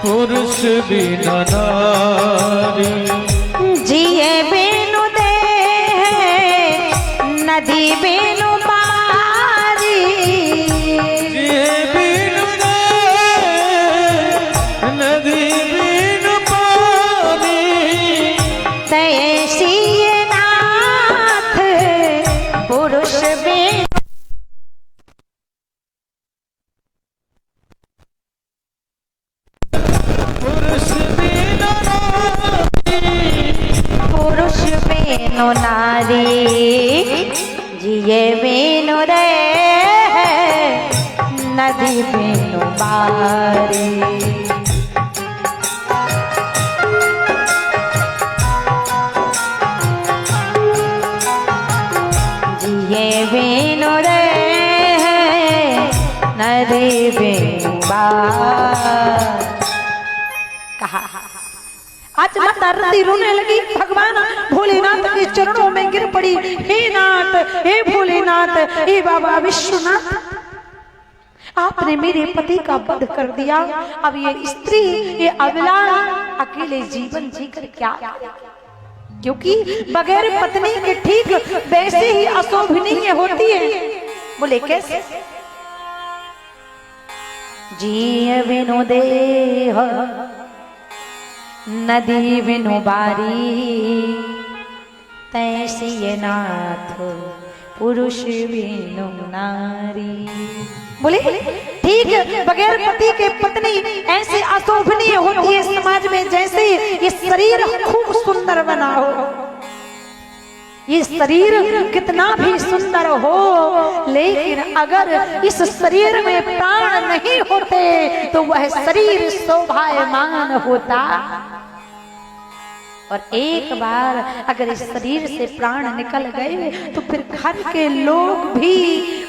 पुरुष बिना नारी जिए बिनु दे नदी बिनु पारी जिए बिनु दे नदी बिनु पारी तैसी नाथ पुरुष बिनु नारी जिए बिनु रे नदी बिनु बारी जिए बिनु रे नदी बिनु बारी कहा। आज माता रति रोने लगी, भगवान भोलेनाथ के चरणों में गिर पड़ी। हे नाथ, हे भोलेनाथ, हे बाबा विश्वनाथ, आपने मेरे पति का वध कर दिया। अब ये स्त्री, ये अबला अकेले जीवन जीकर क्या, क्योंकि बगैर पत्नी के ठीक वैसे ही अशोभनीय होती है। बोले कैसे? जिए बिनु देह नदी बिनु बारी तैसी नाथ पुरुष बिनु नारी। बोले ठीक बगैर पति के पत्नी ऐसे अशोभनीय होती है समाज में, जैसे ये शरीर खूब सुंदर बना हो। ये शरीर कितना भी सुंदर हो, लेकिन अगर इस शरीर में प्राण नहीं होते तो वह शरीर शोभायमान होता। और एक बार अगर इस शरीर से प्राण निकल गए तो फिर घर के लोग भी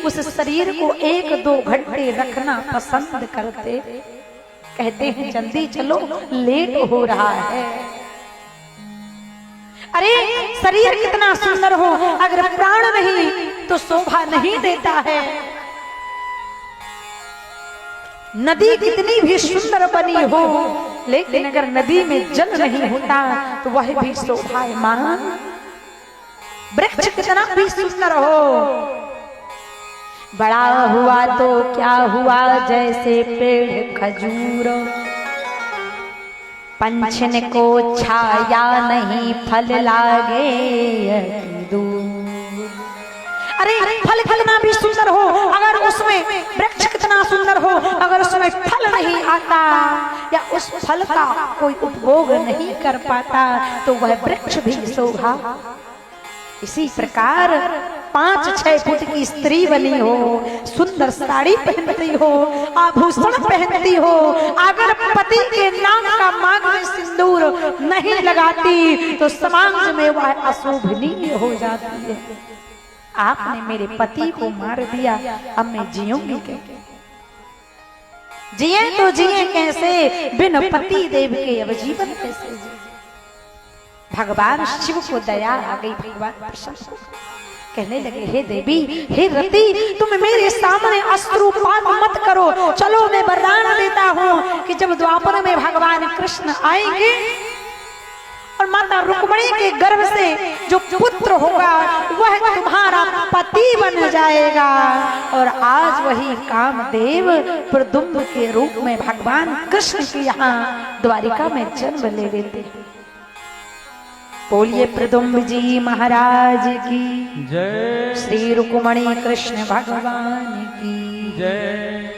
उस शरीर को 1-2 घंटे रखना पसंद करते। कहते हैं जल्दी चलो, लेट हो रहा है। अरे शरीर कितना सुंदर हो, अगर प्राण नहीं तो शोभा नहीं देता है। नदी कितनी भी सुंदर बनी हो, लेकिन अगर नदी में जल नहीं होता तो वह भी शोभायमान। वृक्ष कितना भी सुंदर हो, बड़ा हुआ तो क्या हुआ जैसे पेड़ खजूर, पंछन को छाया नहीं फल लागे दूर। अरे फल कितना भी सुंदर हो, अगर उसमें वृक्ष कितना सुंदर हो, अगर उसमें फल नहीं आता या उस फल का कोई उपभोग नहीं कर पाता तो वह वृक्ष भी शोभा। इसी प्रकार 5-6 फुट की स्त्री बनी हो, सुंदर साड़ी पहनती हो, आभूषण पहनती हो, अगर पति के नाम का मांग में सिंदूर नहीं लगाती तो समाज में वह अशोभनीय हो जाती है। आपने मेरे पति को मार दिया, अब मैं जीऊंगी कैसे? जिए तो जिए कैसे, बिन पति देव के अब जीवन कैसे जिए? भगवान शिव को दया आ गई, भगवान प्रसन्न कहने लगे, हे देवी, हे रति, तुम मेरे सामने अश्रुपात मत करो। चलो मैं वरदान देता हूँ कि जब द्वापर में भगवान कृष्ण आएंगे और माता रुक्मिणी के गर्भ से जो पुत्र होगा वह तुम्हारा पति बन जाएगा। और आज वही कामदेव प्रद्युम्न के रूप में भगवान कृष्ण के यहाँ द्वारिका में जन्म ले लेते हैं। बोलिए प्रद्युम्न जी महाराज की जय, श्री रुक्मिणी कृष्ण भगवान की जय।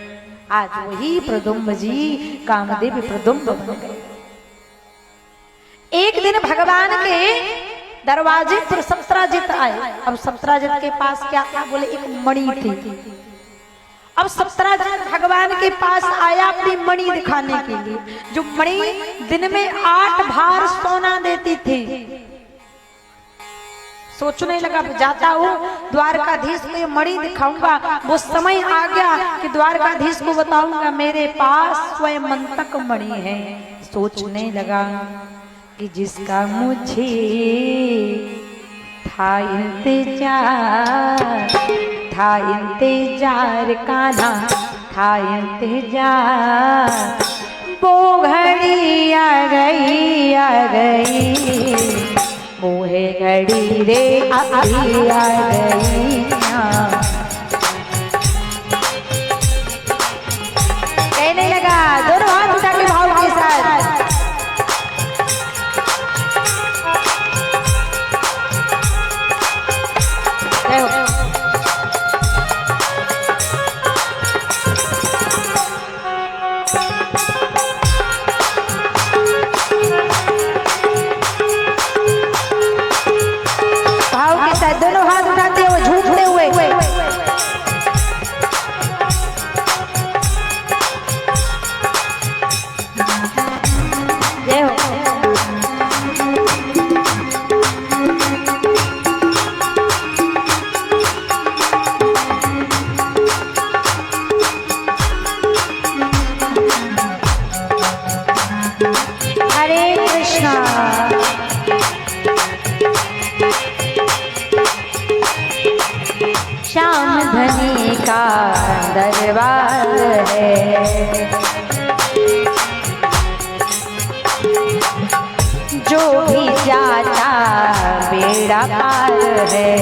आज वही प्रद्युम्न जी कामदेव प्रद्युम्न बन गए। एक दिन भगवान के दरवाजे पर सप्तराजित आए। अब सप्तराजित के पास क्या था? बोले एक मणि थी। अब सप्तराजित भगवान के पास आया अपनी मणि दिखाने के लिए, जो मणि दिन में 8 भार सोना देती थी। सोचने लगा जाता हूँ द्वारकाधीश को ये मणि दिखाऊंगा। वो समय आ गया कि द्वारकाधीश को बताऊंगा मेरे पास स्वयं मंतक मणि है। सोचने लगा कि जिसका मुझे था इंतजार कान्हा था इंतजार, वो घड़ी आ गई मोहे घड़ी रे अभी आ गई। कहने लगा दोनों हाथ उठा के भाव के साथ, दोनों हाथ उठाते हुए झूमते हुए जय हो। हरे कृष्णा। श्याम धनी का दरबार है, जो भी जाता बेड़ा पार है।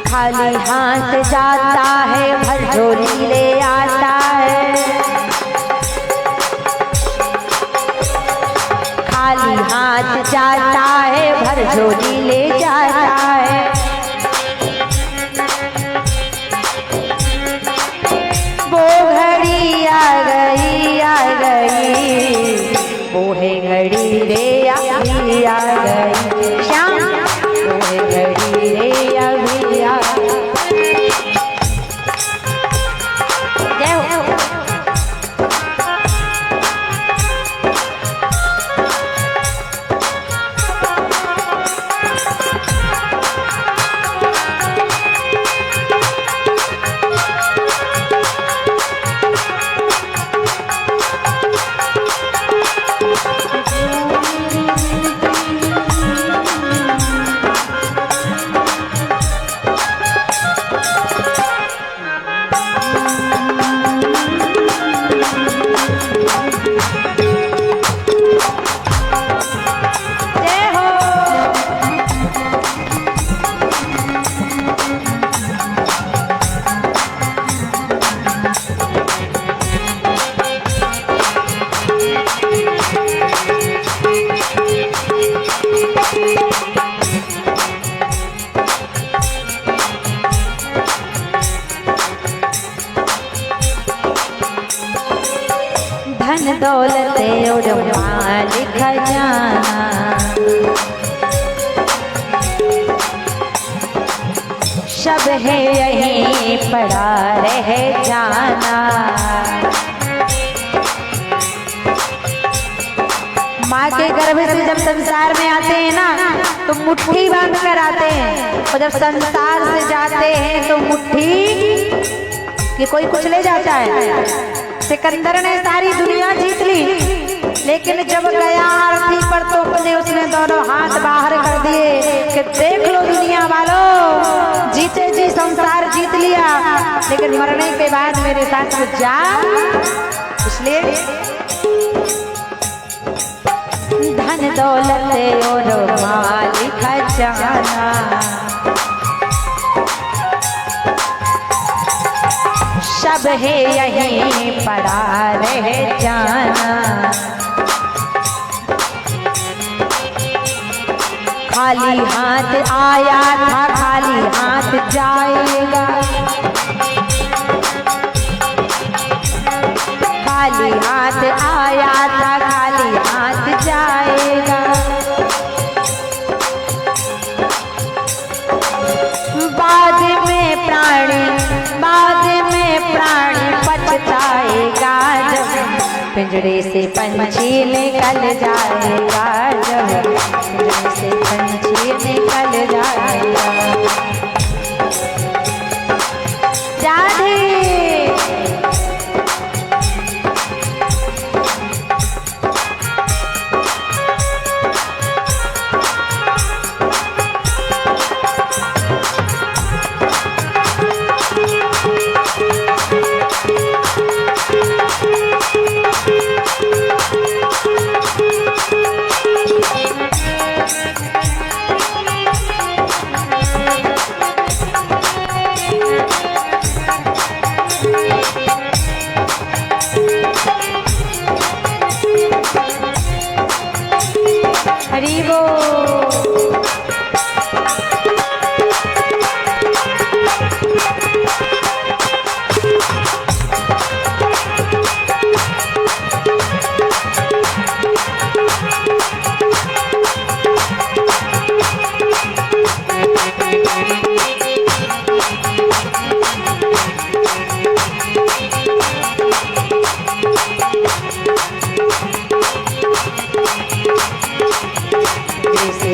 खाली हाथ जाता है भर झोली ले आता है, खाली हाथ जाता है भर झोली ले जाता है। वो घड़ी आ गई वो है घड़ी रे अभी आ गई। श्याम वो है घड़ी रे अभी आ गई। जय हो। धन दौलत और माल खजाना, सब है यहीं पड़ा रह जाना। माँ के गर्भ से जब संसार में आते हैं ना तो मुट्ठी बांध कर आते हैं, और जब संसार से जाते हैं तो मुट्ठी कि कोई कुछ ले जाता है। सिकंदर ने सारी दुनिया जीत ली, लेकिन जब गया आरती पर तो अपने उसने दोनों हाथ बाहर कर दिए कि देख लो दुनिया वालों, जीते जी संसार जीत लिया, लेकिन मरने के बाद मेरे साथ कुछ जा। इसलिए धन दौलत और माल खजाना, सब है यहीं पड़ा रह जाना। खाली हाथ आया था खाली हाथ जाएगा, खाली हाथ आया था खाली हाथ जाएगा। बाद में प्राणी पछताएगा, जब पिंजड़े से पंछी निकल जाएगा जब, पिंजड़े से पंछी निकल जाएगा। राधे हरि बोल।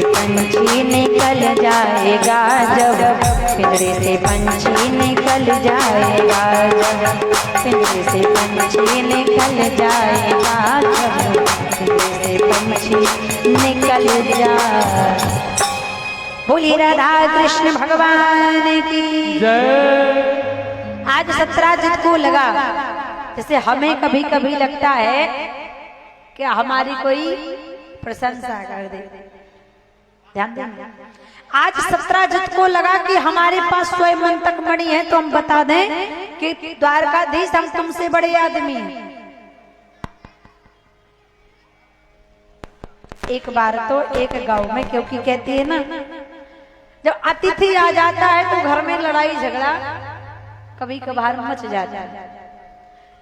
पंछी निकल जाएगा जब, पिंजरे से पंछी निकल जाएगा जब, पिंजरे से पंछी निकल जाएगा जब, पिंजरे से पंछी निकल जाए। बोलिए राधा कृष्ण भगवान की जय। आज सत्राजित को लगा जैसे हमें कभी कभी लगता है कि हमारी कोई प्रशंसा कर दे। ध्यान दें, आज सत्राजित को लगा कि हमारे पास स्वयं मंतक मणि है तो हम बता दें कि द्वारकाधीश हम तुमसे बड़े आदमी हैं। एक बार तो एक गांव में, क्योंकि कहती है ना जब अतिथि आ जाता है तो घर में लड़ाई झगड़ा कभी कभार मच जाता है।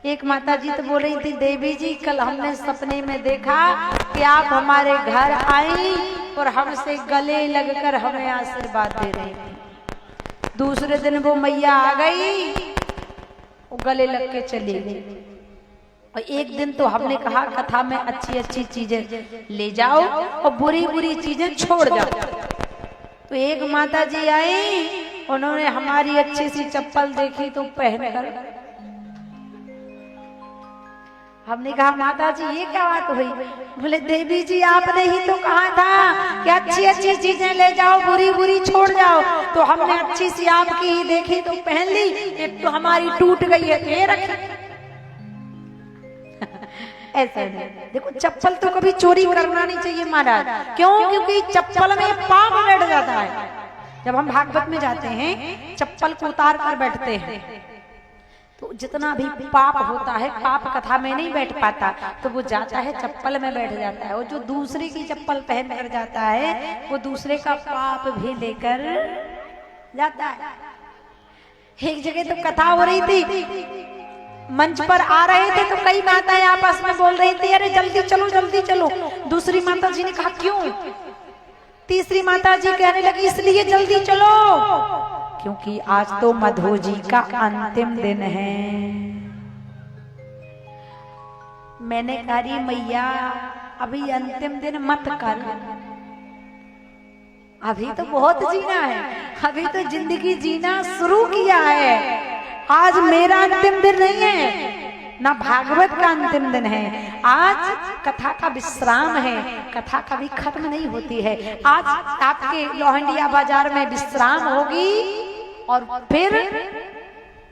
एक माता जी तो बोल रही थी, देवी जी कल हमने सपने में देखा कि आप हमारे घर आई और हमसे गले लगकर हमें आशीर्वाद दे रही थी। दूसरे दिन वो मैया आ गई, वो गले लग के चली गई। और एक दिन तो हमने कहा कथा में अच्छी अच्छी चीजें ले जाओ और बुरी बुरी चीजें छोड़ जाओ। तो एक माता जी आई, उन्होंने हमारी अच्छी सी चप्पल देखी तो पहनकर, हमने कहा माता जी ये क्या बात हुई? बोले देवी जी आपने ही तो कहा था कि अच्छी अच्छी चीजें ले जाओ बुरी बुरी छोड़ जाओ, तो हमने अच्छी सी आपकी ही देखी तो पहन ली, एक तो हमारी टूट गई है तो ये रखी। ऐसा नहीं, देखो चप्पल तो कभी चोरी करना नहीं चाहिए महाराज। क्यों? क्योंकि चप्पल में पाप बैठ जाता है। जब हम भागवत में जाते हैं चप्पल को उतार कर बैठते हैं तो जितना भी पाप होता है पाप कथा में नहीं बैठ पाता, तो वो जाता है चप्पल में बैठ जाता है। और जो दूसरे की चप्पल पहन कर जाता है वो दूसरे का पाप भी लेकर जाता है। एक जगह तो कथा हो रही थी, मंच पर आ रहे थे तो कई माताएं आपस में बोल रही थी, अरे जल्दी चलो जल्दी चलो। दूसरी माता जी ने कहा क्यों? तीसरी माता जी कहने लगी इसलिए जल्दी चलो क्योंकि आज तो मधोजी का अंतिम दिन है। मैंने कहा मैया अभी अंतिम दिन मत कर, अभी तो बहुत जीना है, अभी तो जिंदगी जीना शुरू किया है। आज मेरा अंतिम दिन नहीं है, ना भागवत का अंतिम दिन है। आज कथा का विश्राम है, कथा कभी खत्म नहीं होती है। आज आपके लोहंडिया बाजार में विश्राम होगी और फिर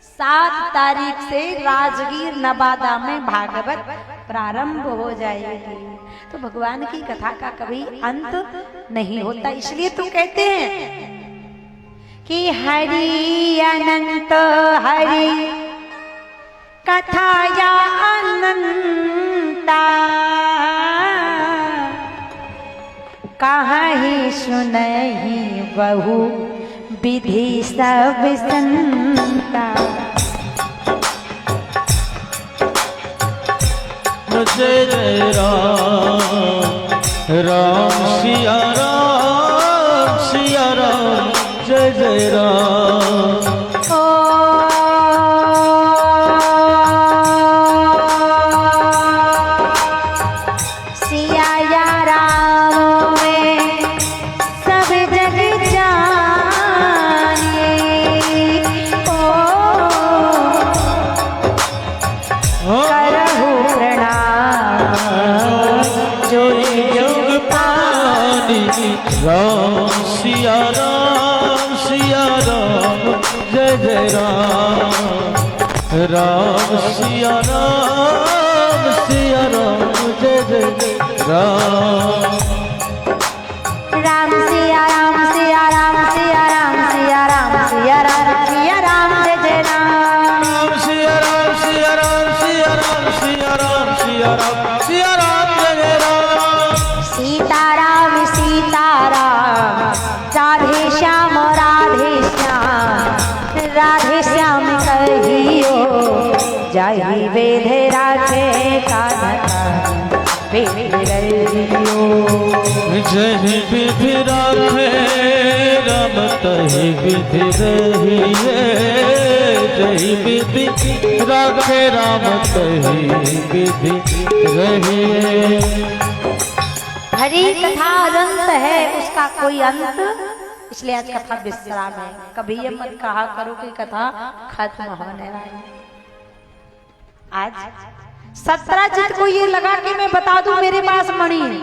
7 तारीख से राजगीर नवादा में भागवत प्रारंभ हो जाएगी। तो भगवान की कथा का कभी अंत नहीं होता। इसलिए तो कहते हैं कि हरि अनंत हरि कथाया अनंता, कहीं सुनहि बहु विधि सब संता। जय जय राम राम सिया राम सिया राम जय जय राम। हरि राम सिया राम जय जय राम राम सिया राम जय जय राम राम सिया राम सिया राम सिया राम सिया राम सिया राम सिया राम जय जय राम सिया राम सिया राम सिया राम सिया राम सिया राम सिया राम जय जय राम सीताराम सीताराम राधे श्याम राधे श्याम कहियो जाहि वेद राखे जहि विधि राखे राम तहि विधि रहिए जहि विधि राखे राम तहि विधि रहिए। हरी कथा अनंत है, उसका कोई अंत, इसलिए आज कथा विश्राम है। कभी ये मत कहा करो कि कथा खत्म होने वाली। आज सत्राजित को ये लगा कि मैं बता दूं मेरे पास मणि है।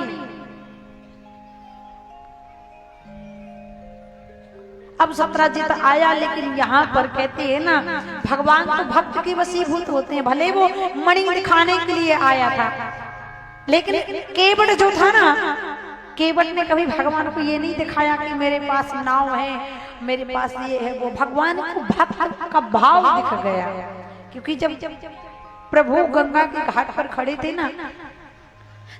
अब सत्राजित आया, लेकिन यहाँ पर कहते हैं ना, भगवान तो भक्त के वशीभूत होते हैं। भले वो मणि दिखाने के लिए आया था, लेकिन केवट जो था ना, केवट ने कभी भगवान को ये नहीं दिखाया कि मेरे पास नाव है, मेरे पास ये है वो। भगवान को भक्त का भाव दिख गया, क्योंकि जब प्रभु गंगा के घाट पर खड़े थे ना,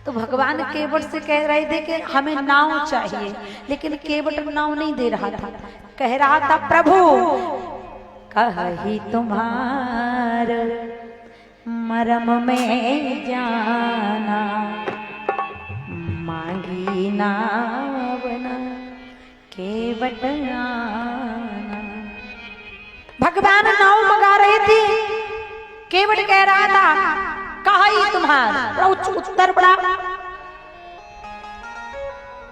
तो भगवान केवट से कह रहे थे कि हमें नाव चाहिए, लेकिन केवट नाव नहीं दे रहा था। कह रहा था, प्रभु कहि तुम्हार मरम में जाना, मांगी नाव न केवट आना। भगवान नाव मंगा रहे थे, केवट कह रहा था कहि तुम्हार, उत्तर बड़ा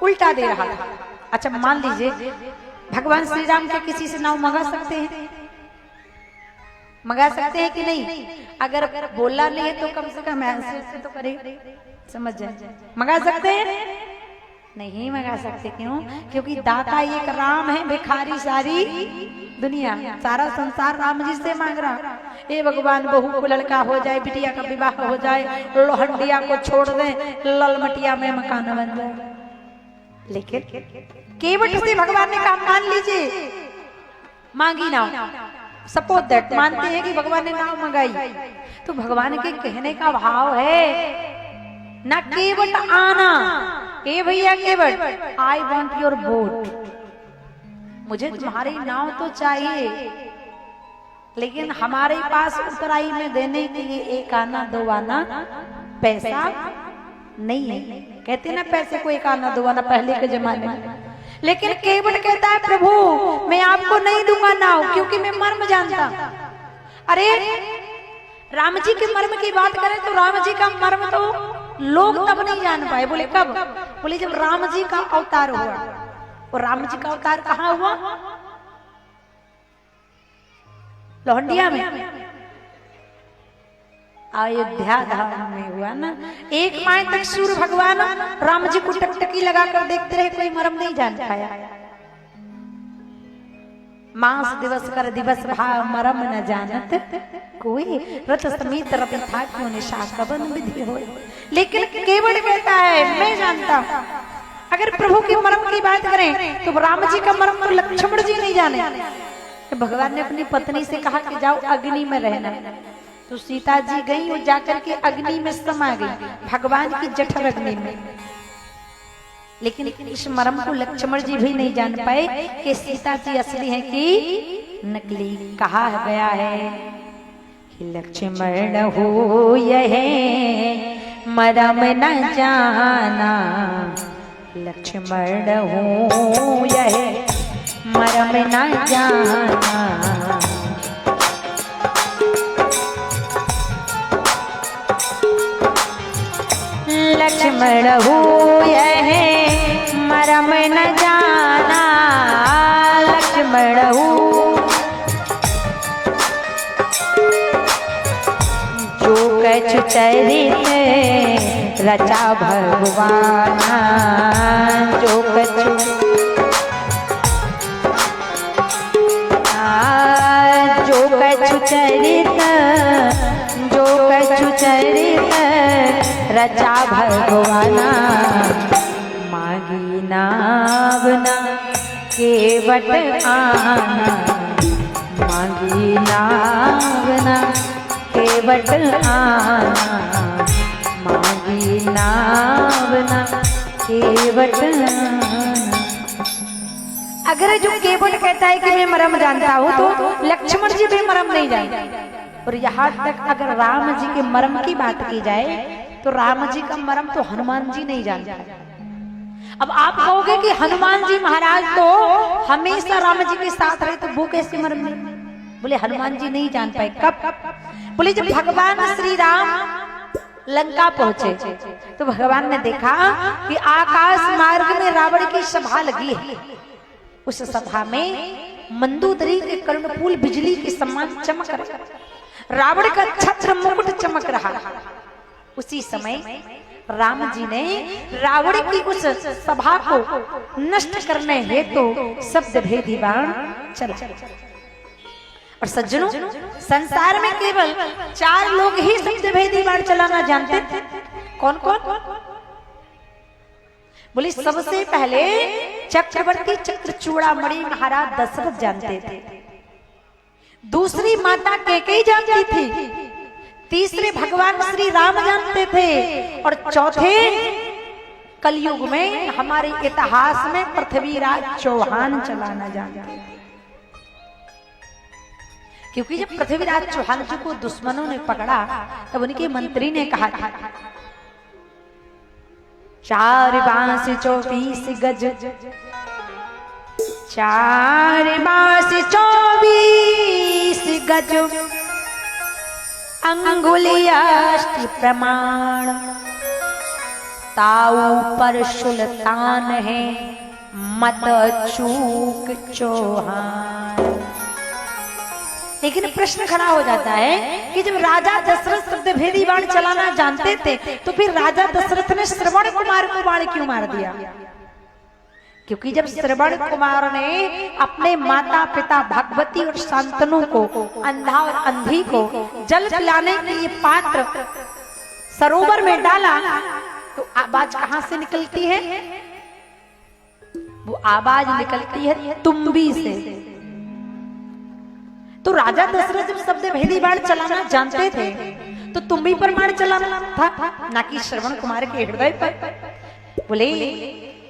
उल्टा दे रहा था। अच्छा मान लीजिए भगवान श्री राम के किसी से नाव मंगा सकते हैं, मंगा सकते हैं कि नहीं? अगर बोला नहीं है तो कम से कम ऐसे तो करे, समझ जाए। मंगा सकते हैं? नहीं मंगा सकते। क्यों? क्योंकि दाता एक राम है, भिखारी सारी दुनिया, सारा संसार राम जी से मांग रहा। ए भगवान, बहू को लड़का हो जाए, बिटिया का विवाह हो जाए, लोहंडिया को छोड़ दे, ललमटिया में मकान बन जाए। लेकिन केवट से भगवान ने कहा, मान लीजिए मांगी नाव, सपोज दैट मानते हैं कि भगवान ने नाव मंगाई, तो भगवान के कहने का भाव है ना केवट आना, ए भैया केवट, आई वॉन्ट योर बोट, मुझे तुम्हारी नाव तो चाहिए, लेकिन हमारे पास उतराई में देने के लिए एक आना दो आना पैसा नहीं है। कहते ना पैसे को एक आना दो आना पहले के जमाने में। लेकिन केवट कहता है, प्रभु मैं आपको नहीं दूंगा नाव, क्योंकि मैं मर्म जानता। अरे राम जी के मर्म की बात करें तो राम जी का मर्म तो लोग तब नहीं जान पाए। बोले कब? बोले जब राम जी का अवतार हुआ। और राम जी का अवतार कहाँ हुआ? लोहंडिया में, अयोध्या धाम में हुआ ना। एक माह तक सूर्य भगवान राम जी को टकटकी लगाकर देखते रहे, कोई मर्म नहीं जान पाया। मास दिवस कर दिवस भाव मरम न जानत कोई, रथ समीत रवि था क्यों निशा कबन विधि हो। लेकिन केवट कहता है मैं जानता हूं। अगर प्रभु की मर्म की बात करें तो राम जी का मर्म तो लक्ष्मण जी नहीं जाने। तो भगवान ने अपनी पत्नी से कहा कि जाओ अग्नि में रहना, तो सीता जी गई और जाकर के अग्नि में समा गई, भगवान की जठर अग्नि में। लेकिन इस मर्म को लक्ष्मण जी भी नहीं जान पाए कि सीता जी असली है कि नकली। कहा गया है कि लक्ष्मण हो यह मरम न जाना, लक्ष्मण हो यह मरम न जाना। लक्ष्मण हो यह मरम न जाना, लक्ष्मण हो जो कछु चरित रचा भगवान, जो नावना केवट आना, मांगी नावना केवट आना, मांगी नावना केवट आना। अगर जो केवट कहता है कि मैं मरम जानता हूँ तो लक्ष्मण जी भी मरम नहीं जानते। और यहाँ तक अगर राम जी के मरम की बात की जाए तो राम जी का मरम तो हनुमान जी नहीं जानते। अब आप कहोगे कि हनुमान जी महाराज तो हमेशा राम जी के साथ रहे, तो वो कैसे मरम नहीं? बोले हनुमान जी नहीं जान पाए। कब? बोले जब भगवान श्री राम लंका पहुंचे तो भगवान ने देखा कि आकाश मार्ग में रावण की सभा लगी है। उस सभा में मंदोदरी के कर्णफूल बिजली के समान चमक रहा, रावण का छत्र मुकुट चमक रहा। उसी समय राम जी ने रावण की उस सभा को नष्ट करने हेतु शब्द भेदी बाण चला। और सज्जनों, संसार में केवल 4 लोग ही शब्द भेदी बाण चलाना जानते थे। कौन कौन? बोले सबसे पहले चक्रवर्ती चक्रचूड़ामणि महाराज दशरथ जानते थे, दूसरी माता कैकेयी जानती थी, तीसरे भगवान श्री राम जानते थे, और चौथे कलयुग में हमारे इतिहास में पृथ्वीराज चौहान चलाना जानते थे। क्योंकि जब पृथ्वीराज चौहान जी को दुश्मनों ने पकड़ा तब उनके मंत्री ने कहा था 4 बांस 24 गज, 4 बांस 24 गज, अंगुलियाष्ट प्रमाण, ताऊ पर सुल्तान है मत चूक चौहान। लेकिन प्रश्न खड़ा हो जाता है कि जब राजा दशरथ शब्द भेदी बाण चलाना जानते थे तो फिर राजा दशरथ ने श्रवण कुमार को बाण क्यों मार दिया? क्योंकि जब श्रवण कुमार ने अपने माता पिता भगवती और शांतनु को, अंधा और अंधी को जल पिलाने के लिए पात्र सरोवर में डाला तो आवाज कहां से निकलती है? वो आवाज निकलती है तुम्बी से। तो राजा दशरथ जब शब्द भेदी बाण चलाना जानते थे तो तुम्बी पर बाण चलाना था, ना कि श्रवण कुमार के हृदय पर। बोले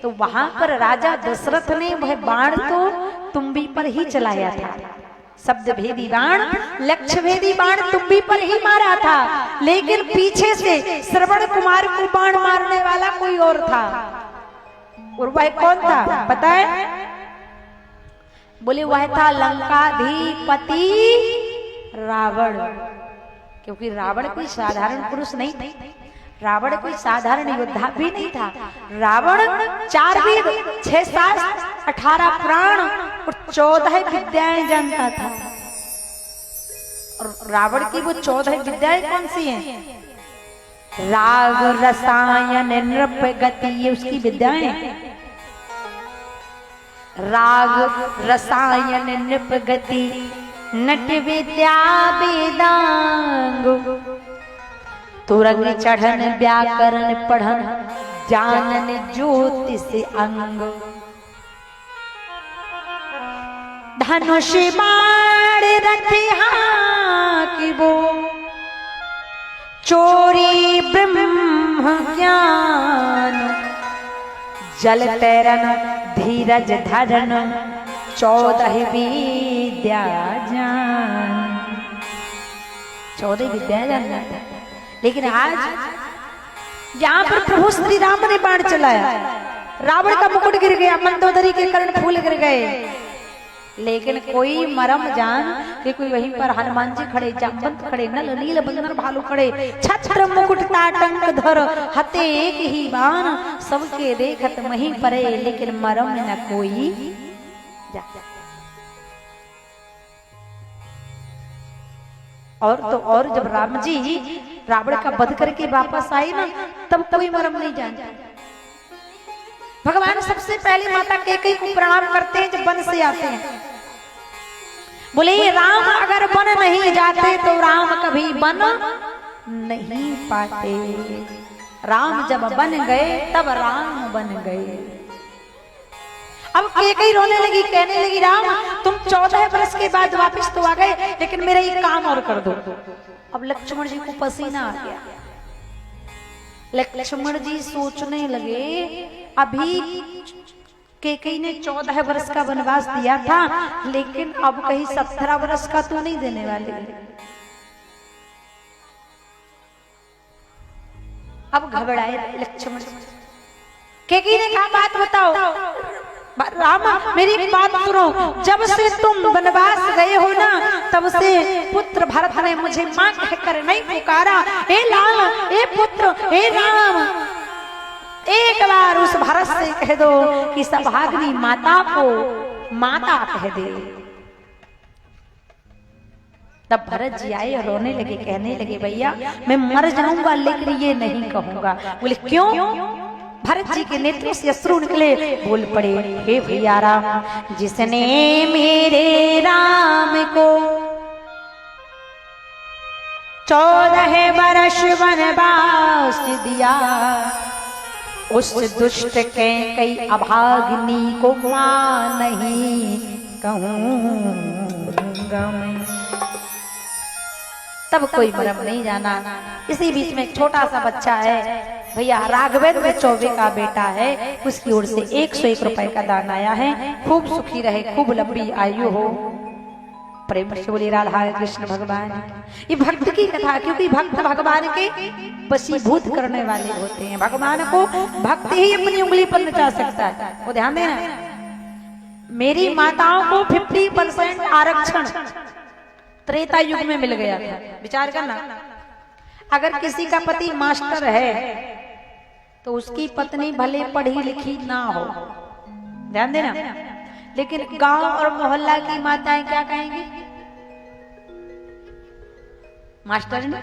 तो वहां पर राजा दशरथ ने वह बाण तो तुम्बी पर ही चलाया था। शब्द भेदी बाण, लक्ष्य भेदी बाण तुम्बी पर ही मारा था, लेकिन पीछे से श्रवण कुमार को बाण मारने वाला कोई और था। और वह कौन था पता है? बोले वह था लंकाधिपति रावण। क्योंकि रावण कोई साधारण पुरुष नहीं था, रावण कोई साधारण योद्धा भी नहीं था। रावण 4 वेद, 6 शास्त्र, 18 पुराण और 14 विद्याएं जानता था। और रावण की वो 14 विद्याएं कौन सी हैं? राग, रसायन, नृप, गति, ये उसकी विद्याएं। राग, रसायन, नृप, गति, नट विद्या, वेदांग, तुरंग चढ़न, व्याकरण पढ़न, जानन ज्योतिष अंग, धनुष बाण रथ की वो, चोरी ब्रह्म ज्ञान, जल तैरन, धीरज धरन, 14 विद्या जान। 14 विद्या जानना था। लेकिन आज यहाँ पर प्रभु श्री राम ने बाण चलाया, रावण का मुकुट गिर गया, मंदोदरी के कर्णफूल गिर गए, लेकिन कोई मरम जान कि कोई वहीं पर हनुमान जी खड़े, जामवंत खड़े, नल नील बंदर भालू खड़े, छत्र मुकुट ताटंक धर, हते एक ही बाण, सबके देखत वहीं परे, लेकिन मरम न कोई जा। और तो और जब राम जी रावण का वध करके वापस आए ना, तब कोई मरम नहीं जानता। भगवान सबसे पहले माता कैकेयी को प्रणाम करते हैं जब वन से आते हैं। बोले राम अगर वन नहीं जाते तो राम कभी वन नहीं पाते। राम जब बन गए तब राम बन गए। अब कैकेयी रोने लगी, कहने लगी राम तुम 14 वर्ष के बाद वापस तो आ गए, लेकिन मेरा एक काम और कर दो। अब लक्ष्मण जी को पसीना आ गया। लक्ष्मण जी सोचने लगे अभी कैकेयी ने 14 वर्ष का वनवास दिया था, लेकिन अब कहीं 17 वर्ष का तो नहीं देने वाले। अब घबराए लक्ष्मण। कैकेयी ने कहा बात बताओ। राम मेरी एक बात सुनो, जब से तुम वनवास गए हो ना तब से पुत्र भरत ने मुझे मां कहकर नहीं पुकारा। हे लाल, हे पुत्र, हे राम, एक बार उस भरत से कह दो कि सभाग्नि माता को माता कह दे। तब भरत जी आए और रोने लगे, कहने लगे भैया मैं मर जाऊंगा लेकिन ये नहीं कहूंगा। बोले क्यों? भरत जी के नेत्र से अश्रु निकले, बोल पड़े हे भैया राम, जिसने मेरे राम को 14 वर्ष वनवास दिया, उस दुष्ट कैकेयी अभागिनी को मां नहीं कहूंगा मैं। तब कोई मरम नहीं जाना। इसी बीच में एक छोटा सा बच्चा है भैया, राघवेंद्र चौबे का बेटा है, उसकी ओर से 101 रुपए का दान आया है। खूब सुखी रहे, खूब लंबी आयु हो। प्रेम से बोले राधा कृष्ण भगवान। ये भक्त की कथा, क्योंकि भक्त भगवान के वशीभूत करने वाले होते हैं। भगवान को भक्त ही अपनी उंगली पर नचा सकता है। वो ध्यान देना, मेरी माताओं को 50% आरक्षण त्रेता युग में मिल गया था। विचार करना, अगर किसी का पति मास्टर है तो उसकी पत्नी भले पढ़ी लिखी ना हो, ध्यान देना, लेकिन गांव और मोहल्ला की माताएं क्या कहेंगी? मास्टर ने।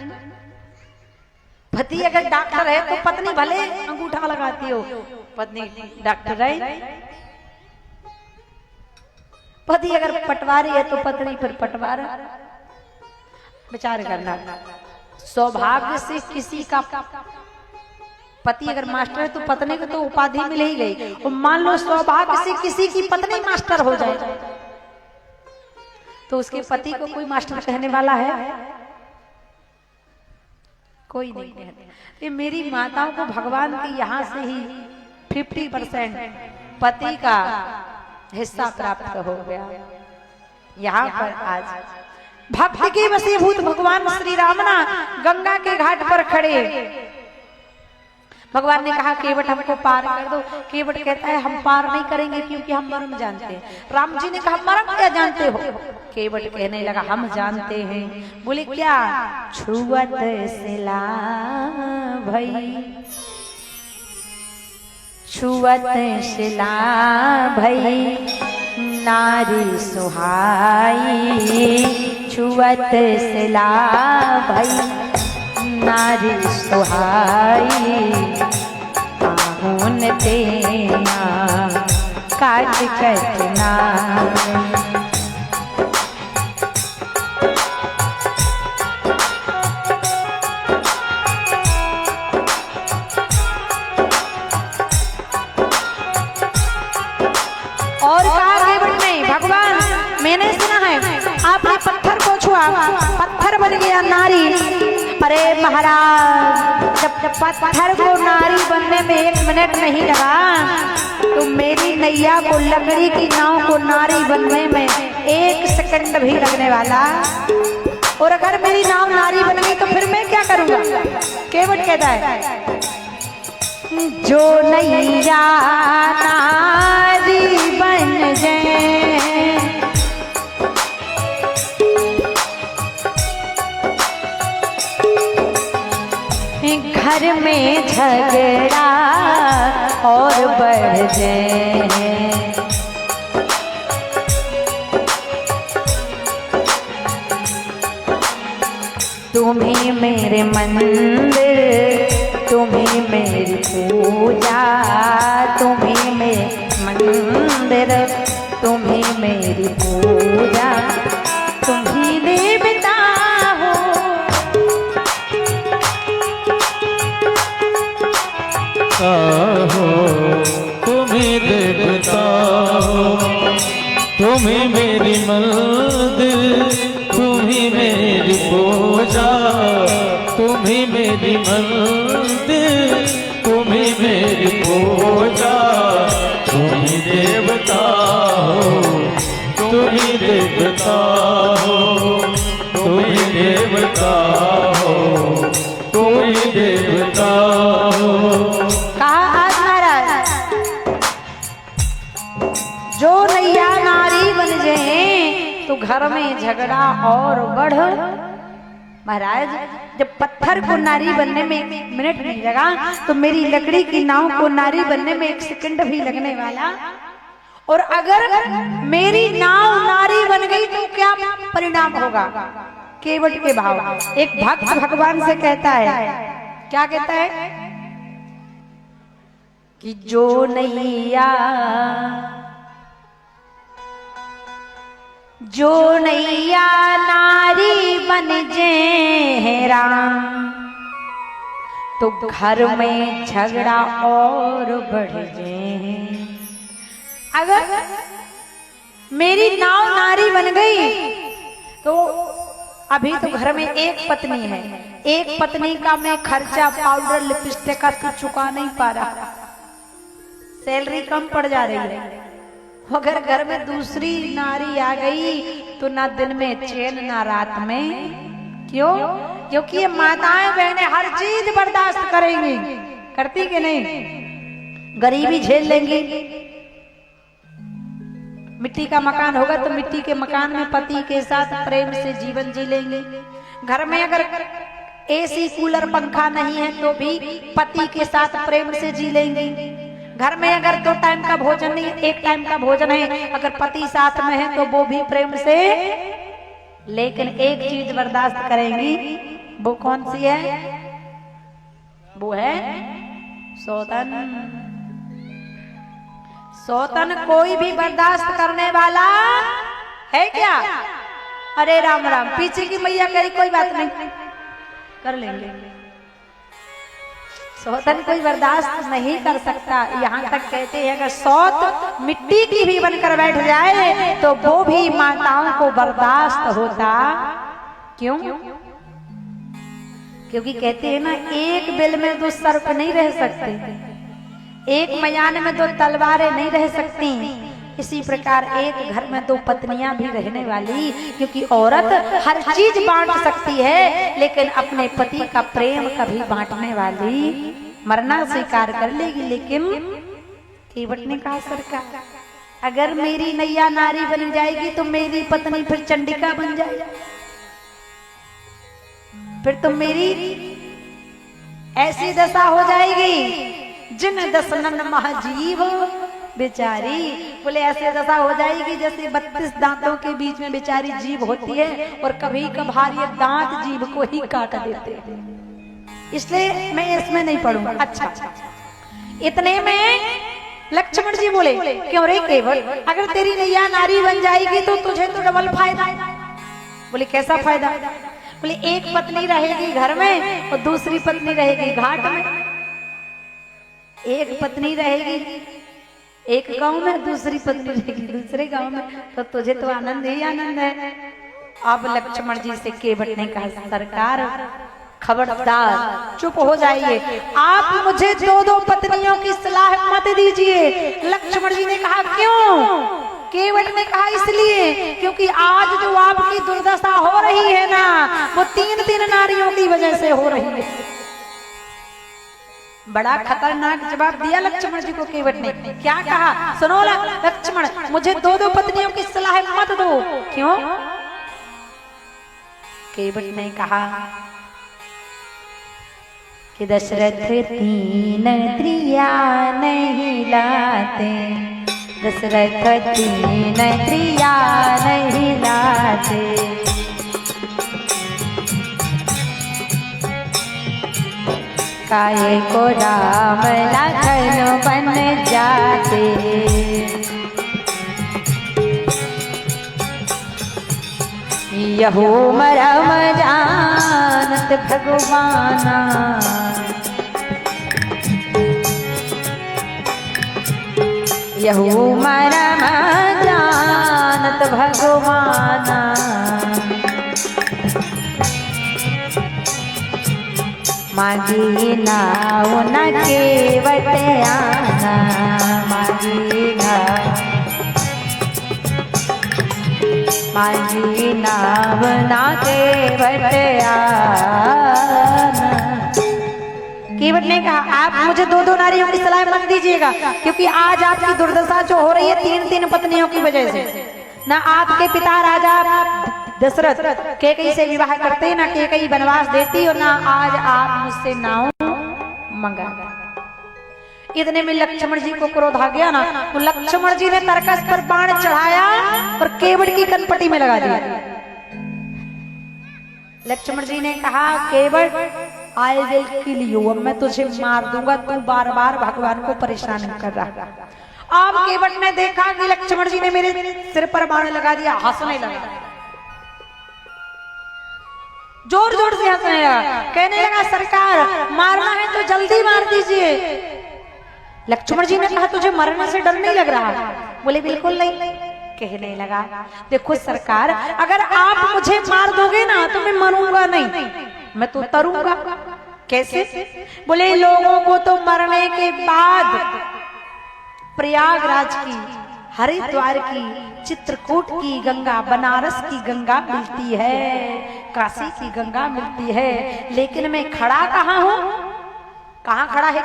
पति अगर डॉक्टर है तो पत्नी भले अंगूठा लगाती हो, पत्नी डॉक्टर है। पति अगर पटवारी है तो पत्नी पर पटवार। विचार करना, सौभाग्य से किसी का पति अगर मास्टर है तो पत्नी को तो उपाधि मिल ही गई, और मान लो सौभाग्य से किसी की पत्नी मास्टर हो जाए तो उसके पति को कोई मास्टर कहने वाला है? कोई नहीं कहते। मेरी माताओं को भगवान के यहाँ से ही 50% पति का हिस्सा प्राप्त हो गया। यहाँ पर आज भक्त के वशीभूत भगवान श्री राम ना गंगा के घाट पर खड़े। भगवान ने कहा केवट हमको पार कर दो। केवट कहता है हम पार नहीं करेंगे क्योंकि हम मर्म जानते हैं। राम जी ने कहा मर्म क्या जानते हो? केवट कहने लगा हम जानते हैं। बोले क्या? छुअत सिला भई, छुअत सिला भई नारी सुहाई, छुअत सिला भई नारी सुहाई, पाहुन तेना काट कटना। और कहा केवट ने, भगवान मैंने सुना है आपने पत्थर को छुआ, पत्थर बन गया नारी। अरे महाराज, जब पत्थर को नारी बनने में 1 मिनट नहीं लगा तो मेरी नैया को, लकड़ी की नाव को नारी बनने में 1 सेकंड भी लगने वाला। और अगर मेरी नाव नारी बन गई तो फिर मैं क्या करूंगा? केवट कहता है जो नैया नारी बन जाए, घर में झगड़ा और बढ़ जाए। तुम्हें मेरे मंदिर, तुम्हें मेरी पूजा, तुम्हें मेरे मंदिर, तुम्हें मेरी पूजा, तुम्ही देवता हो। तुम्ही देवता हो। तुम ही मेरी मंदिर, तुम ही मेरी पूजा, तुम ही मेरी मंदिर, तुम ही मेरी पूजा, तुम ही देवता हो, तुम ही देवता हो, तुम ही देवता हो, तुम ही देवता हो। कहा आज महाराज जो नैया नारी बन जाए तो घर में झगड़ा और बढ़। महाराज जब पत्थर को नारी बनने में 1 मिनट नहीं लगा तो मेरी लकड़ी की नाव को नारी बनने में 1 सेकंड भी लगने वाला। और अगर मेरी नाव नारी बन गई तो क्या परिणाम होगा? केवट के भाव। एक भक्त भगवान से कहता है, क्या कहता है कि जो नैया नारी बन जे राम तो घर में झगड़ा और बढ़ जाए। अगर मेरी नाव नारी बन गई तो अभी तो घर में 1 पत्नी है, 1 पत्नी का मैं खर्चा पाउडर लिपस्टिक का तो चुका नहीं पा रहा, सैलरी कम पड़ जा रही है। अगर घर में दूसरी नारी आ गई तो ना दिन में चैन ना रात में। क्यों? क्योंकि ये माताएं बहनें हर चीज बर्दाश्त करेंगी, करती कि नहीं? गरीबी झेल लेंगी। मिट्टी का मकान होगा तो मिट्टी के मकान में पति के साथ प्रेम से जीवन जी लेंगे। घर में अगर एसी कूलर पंखा नहीं है तो भी पति के साथ प्रेम से जी लेंगे। घर में अगर 2 टाइम का भोजन नहीं, 1 टाइम का भोजन है, अगर पति साथ में है तो वो भी प्रेम से, लेकिन एक चीज बर्दाश्त करेंगी। वो कौन सी है? वो है सौतन। सौतन कोई भी बर्दाश्त करने वाला है क्या? अरे राम राम, पीछे की मैया करी कोई बात नहीं, कर लेंगे। सौतन कोई बर्दाश्त नहीं कर सकता। यहाँ तक कहते हैं अगर सौत मिट्टी की भी बनकर बैठ जाए तो वो भी माताओं को बर्दाश्त होता। क्यों? क्योंकि कहते हैं ना, एक बिल में 2 सर्प नहीं रह सकते, एक मयान में 2 तलवारें नहीं रह सकती। इसी प्रकार एक घर में 2 पत्नियां भी रहने वाली, क्योंकि औरत हर चीज बांट सकती है लेकिन अपने पति का प्रेम कभी बांटने वाली, मरना स्वीकार कर लेगी। लेकिन केवट ने कहा, सरकार अगर मेरी नैया नारी बन जाएगी तो मेरी पत्नी फिर चंडिका बन जाएगी, फिर तो मेरी ऐसी दशा हो जाएगी जिन दसनन महाजीव बेचारी। बोले ऐसे दशा हो जाएगी जैसे 32 दांतों के बीच में बेचारी जीभ होती है और कभी कभार ये दांत जीभ को ही काट देते हैं। इसलिए मैं इसमें नहीं पढ़ूंगा। अच्छा, इतने में लक्ष्मण जी बोले, क्यों रे केवट, अगर तेरी नैया नारी बन जाएगी तो तुझे तो डबल फायदा। बोले कैसा फायदा? बोले 1 पत्नी रहेगी घर में और दूसरी पत्नी रहेगी घाट में। 1 पत्नी रहेगी एक गांव में, दूसरी पत्नी रहेगी दूसरे गांव में, तो तुझे तो आनंद ही आनंद है। अब लक्ष्मण जी से केवट ने कहा, सरकार खबरदार चुप हो जाइए, आप मुझे 2 पत्नियों की सलाह मत दीजिए। लक्ष्मण जी ने कहा, क्यों? केवट ने कहा, इसलिए क्योंकि आज जो आपकी दुर्दशा हो रही है ना, वो 3 नारियों की वजह से हो रही है। बड़ा खतरनाक जवाब दिया लक्ष्मण जी को केवट ने। क्या कहा? सुनो लक्ष्मण, मुझे 2 पत्नियों की सलाह मत दो। क्यों? केवट ने कहा कि दशरथ 3 त्रिया नहीं लाते, दशरथ 3 त्रिया नहीं लाते। काहे को राम लखन बन जाते, यहू मरम जानत भगवाना, यहू मरम जानत जानत भगवाना। मांगी नाव न केवट आना, मांगी नाव न केवट आना। केवट ने कहा आप मुझे दो दो नारियों की सलाह मत दीजिएगा, क्योंकि आज आपकी दुर्दशा जो हो रही है तीन तीन पत्नियों की वजह से। ना आपके पिता राजा दशरथ कैकेयी से विवाह करते, ना कैकेयी वनवास देती, और ना आज आप मुझसे नाव मंगा। इतने में लक्ष्मण जी को क्रोध आ गया ना, तो लक्ष्मण जी ने तरकस पर बाण चढ़ाया और केवट की कनपटी में लगा दिया। लक्ष्मण जी ने कहा केवट आई विल किल यू, अब मैं तुझे मार दूंगा, तू बार बार भगवान को परेशान कर रहा। अब केवट ने देखा कि लक्ष्मण जी ने मेरे सिर पर बाण लगा दिया, हंसने लगा, जोर जोर से हंसने लगा, कहने लगा सरकार मारना है तो जल्दी मार दीजिए। लक्ष्मण जी ने कहा तुझे मरने से डर नहीं लग रहा? बोले बिल्कुल नहीं। कहने लगा देखो सरकार, अगर आप मुझे मार दोगे ना तो मैं मरूंगा नहीं, मैं तो तरूंगा। कैसे? बोले लोगों को तो मरने के बाद प्रयागराज की, हरिद्वार की, चित्रकूट की गंगा, बनारस की गंगा मिलती है, काशी की गंगा मिलती है, लेकिन मैं खड़ा कहाँ हूँ? कहाँ खड़ा है